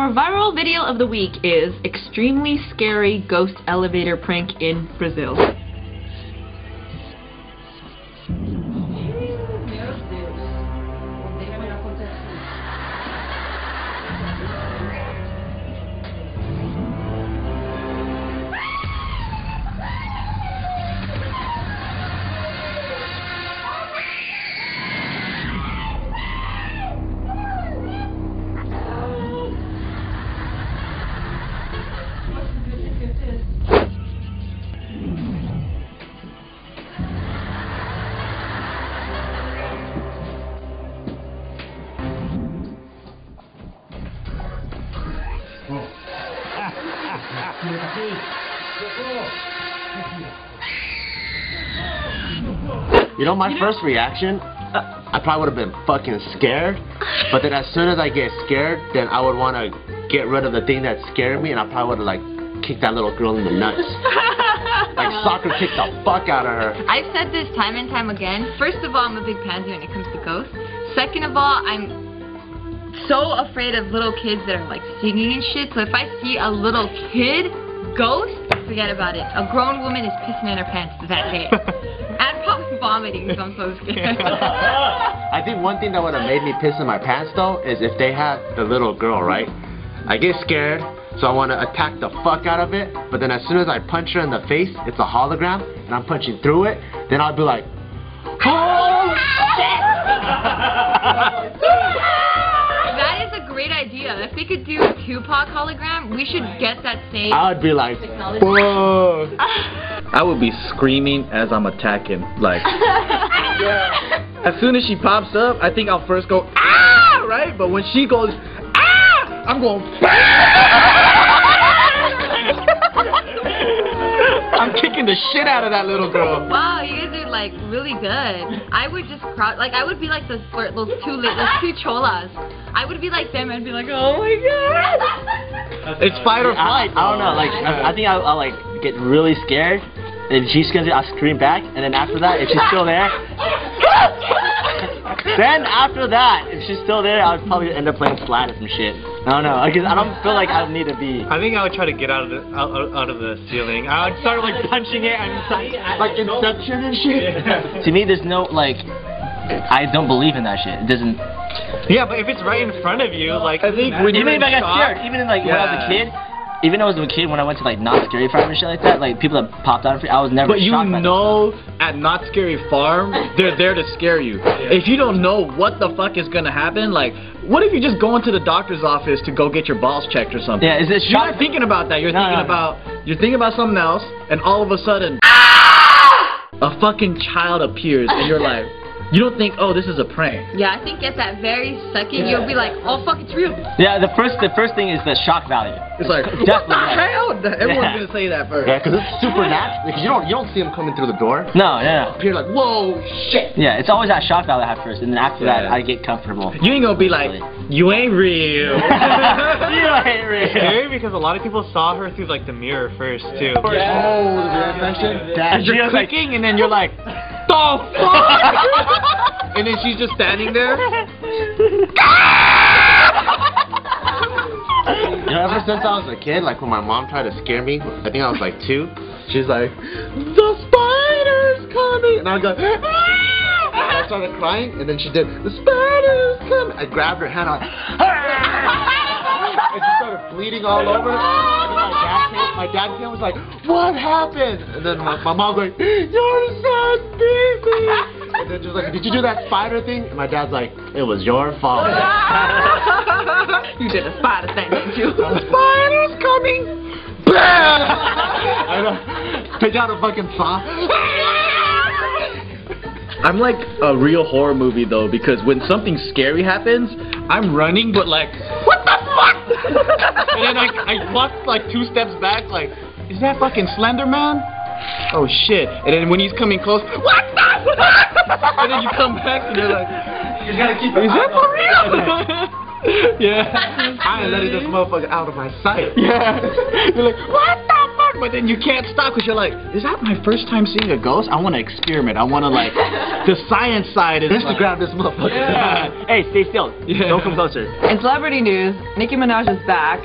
our viral video of the week is extremely scary ghost elevator prank in Brazil. You know, my first reaction, I probably would have been fucking scared, but then as soon as I get scared, then I would want to get rid of the thing that scared me, and I probably would have, like, kicked that little girl in the nuts. Like, soccer kicked the fuck out of her. I've said this time and time again. First of all, I'm a big pansy when it comes to ghosts. Second of all, I'm so afraid of little kids that are, like, singing and shit, so if I see a little kid ghost, forget about it. A grown woman is pissing in her pants that day. And probably vomiting because I'm so scared. I think one thing that would have made me piss in my pants though is if they had the little girl, right? I get scared, so I want to attack the fuck out of it, but then as soon as I punch her in the face, it's a hologram, and I'm punching through it, then I'll be like, oh shit! That is a great idea. If we could do a Tupac hologram, we should get that same. I would be like, whoa. I would be screaming as I'm attacking, like. As soon as she pops up, I think I'll first go, ah, right? But when she goes, ah, I'm going, I'm kicking the shit out of that little girl. Wow, you guys are like really good. I would just cry, like I would be like those two cholas. I would be like them and be like, oh my god. It's fight or flight. I don't know, like I think I'll like get really scared. If she's gonna, I'll scream back, and then after that, if she's still there, then after that, if she's still there, I'll probably end up playing Slide or some shit. I don't know, because I don't feel like I need to be. I think I would try to get out of the ceiling. I would start like punching it and like Inception and shit. To me, there's no like, I don't believe in that shit. It doesn't. Yeah, but if it's right in front of you, like I think when even if I got scared, even like when I was a kid. Even though I was a kid, when I went to like Not Scary Farm and shit like that, like people that popped out, I was never shocked by that. But you know, at Not Scary Farm, they're there to scare you. If you don't know what the fuck is gonna happen, like, what if you just go into the doctor's office to go get your balls checked or something? Yeah, is it You're not thinking about that. You're thinking about something else, and all of a sudden, a fucking child appears, and you're like. You don't think, oh, this is a prank. Yeah, I think at that very second, you'll be like, oh, fuck, it's real. Yeah, the first thing is the shock value. It's like, what the hell? Everyone's gonna say that first. Yeah, because it's supernatural. Because you don't see them coming through the door. No. You're like, whoa, shit. Yeah, it's always that shock value I have first, and then after that, I get comfortable. You ain't gonna be like, you ain't real. You ain't real. It's scary because a lot of people saw her through like the mirror first too. Yeah. Oh, the reaction. And you're clicking, and then you're like, the fuck? And then she's just standing there. You know, ever since I was a kid, like when my mom tried to scare me, I think I was like 2, she's like, the spider's coming! And I would go, ah! And I started crying, and then she did, the spider's coming! I grabbed her hand, I was and she started bleeding all over. And then my dad came and was like, what happened? And then my mom was like, your son beat me! And then she was like, did you do that spider thing? And my dad's like, it was your fault. You did a spider thing, didn't you? The spider's coming! Bam! I know. Take out a fucking saw. I'm like a real horror movie though, because when something scary happens, I'm running, but like, what the fuck? And then I walk like 2 steps back, like, is that fucking Slender Man? Oh shit! And then when he's coming close, what the fuck? And then you come back and you're like, you gotta keep it. Is that for real? Yeah. I ain't letting this motherfucker out of my sight. Yeah. You're like, what the fuck? hard, but then you can't stop because you're like, is that my first time seeing a ghost? I want to experiment. I want to like, the science side is Instagram this motherfucker. Yeah. Hey, stay still. Yeah. Don't come closer. In celebrity news, Nicki Minaj is back,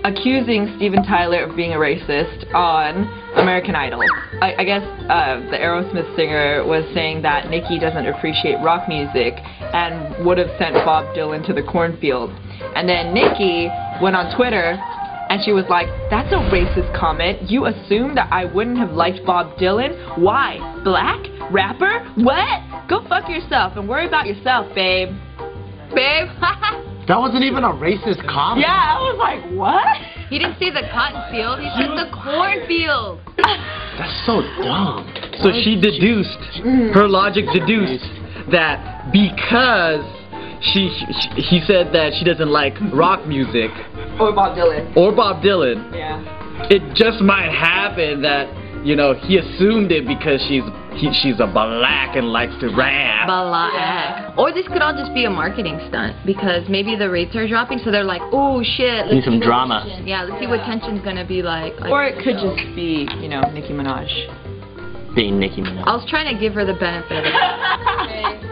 accusing Steven Tyler of being a racist on American Idol. I guess the Aerosmith singer was saying that Nicki doesn't appreciate rock music and would have sent Bob Dylan to the cornfield. And then Nicki went on Twitter and she was like, that's a racist comment. You assume that I wouldn't have liked Bob Dylan? Why? Black? Rapper? What? Go fuck yourself and worry about yourself, babe. Babe? That wasn't even a racist comment. Yeah, I was like, what? He didn't say the cotton field, he said the cornfield. That's so dumb. So she deduced, her logic deduced that because he said that she doesn't like rock music Or Bob Dylan. Yeah. It just might happen that, you know, he assumed it because she's a black and likes to rap. Black. Yeah. Or this could all just be a marketing stunt because maybe the rates are dropping, so they're like, oh shit, let's Need some see what drama. tension- Yeah, let's see what tension's gonna be like. Or it could just be, you know, Nicki Minaj. Being Nicki Minaj. I was trying to give her the benefit of it.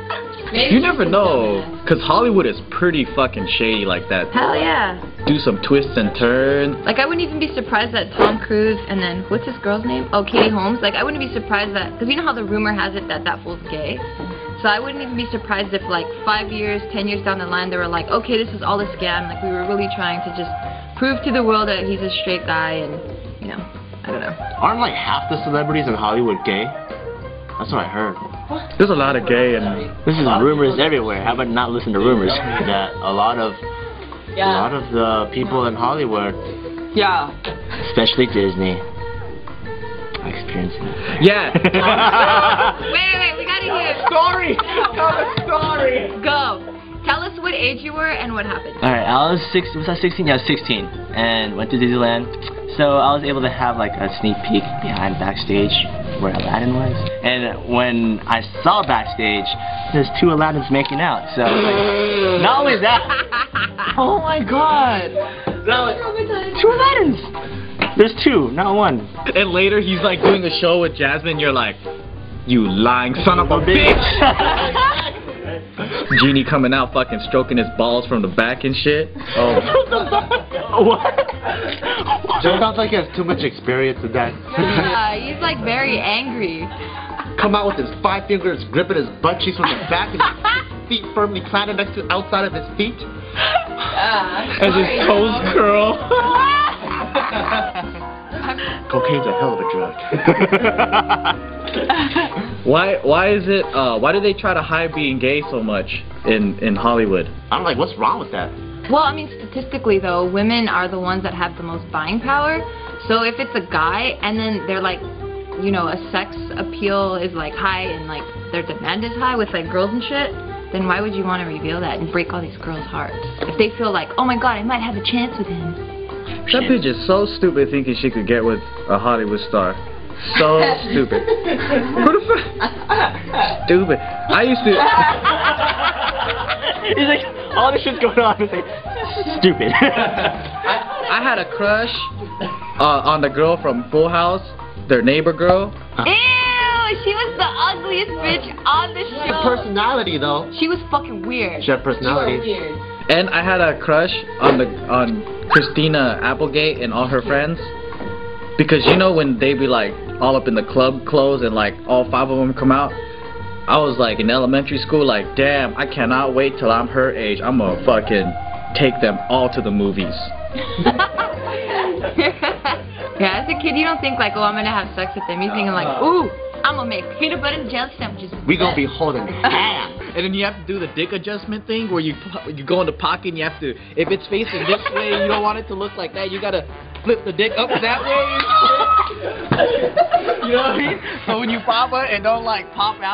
You never know, because Hollywood is pretty fucking shady like that. Hell yeah. Do some twists and turns. Like, I wouldn't even be surprised that Tom Cruise and then, what's this girl's name? Oh, Katie Holmes. Like, I wouldn't be surprised that, because you know how the rumor has it that fool's gay? So I wouldn't even be surprised if, like, 5 years, 10 years down the line, they were like, okay, this is all a scam. Like, we were really trying to just prove to the world that he's a straight guy and, you know, I don't know. Aren't like half the celebrities in Hollywood gay? That's what I heard. There's a lot of gay and... This is rumors everywhere. How about not listen to rumors? That a lot of the people in Hollywood. Yeah. Especially Disney. I experienced it. Yeah. Wait, we gotta hear. Story! Tell a story! Go. Tell us what age you were and what happened. Alright, I was 16? Yeah, I was 16. And went to Disneyland. So I was able to have like a sneak peek behind backstage where Aladdin was. And when I saw backstage, there's 2 Aladdins making out. So like, not only that. Oh my god. No, 2 Aladdins. There's 2, not 1. And later he's like doing a show with Jasmine, you're like, you lying son of a bitch! Genie coming out fucking stroking his balls from the back and shit. Oh. What? Joe sounds like he has too much experience in that. Yeah, he's like very angry. Come out with his 5 fingers gripping his butt cheeks from the back and his feet firmly planted next to the outside of his feet. As his toes curl. Cocaine's a hell of a drug. Why do they try to hide being gay so much in Hollywood? I'm like, what's wrong with that? Well, I mean, statistically, though, women are the ones that have the most buying power. So if it's a guy and then they're like, you know, a sex appeal is like high and like their demand is high with like girls and shit, then why would you want to reveal that and break all these girls' hearts? If they feel like, oh my god, I might have a chance with him. That bitch is so stupid thinking she could get with a Hollywood star. So stupid. Who the fuck? Stupid. I used to... He's like, all this shit's going on. He's like, stupid. I had a crush on the girl from Full House, their neighbor girl. Ew, she was the ugliest bitch on the show. The personality, though. She was fucking weird. She had personality. Weird. And I had a crush on Christina Applegate and all her friends. Because you know when they be like all up in the club clothes and like all 5 of them come out? I was like in elementary school like, damn, I cannot wait till I'm her age. I'm gonna fucking take them all to the movies. Yeah, as a kid you don't think like, oh, I'm gonna have sex with them. You're thinking like, ooh, I'm gonna make peanut butter and jelly sandwiches. We gonna be holding hands. And then you have to do the dick adjustment thing where you go in the pocket and you have to, if it's facing this way, you don't want it to look like that, you gotta flip the dick up that way. You know what I mean? So when you pop it, it don't like pop out.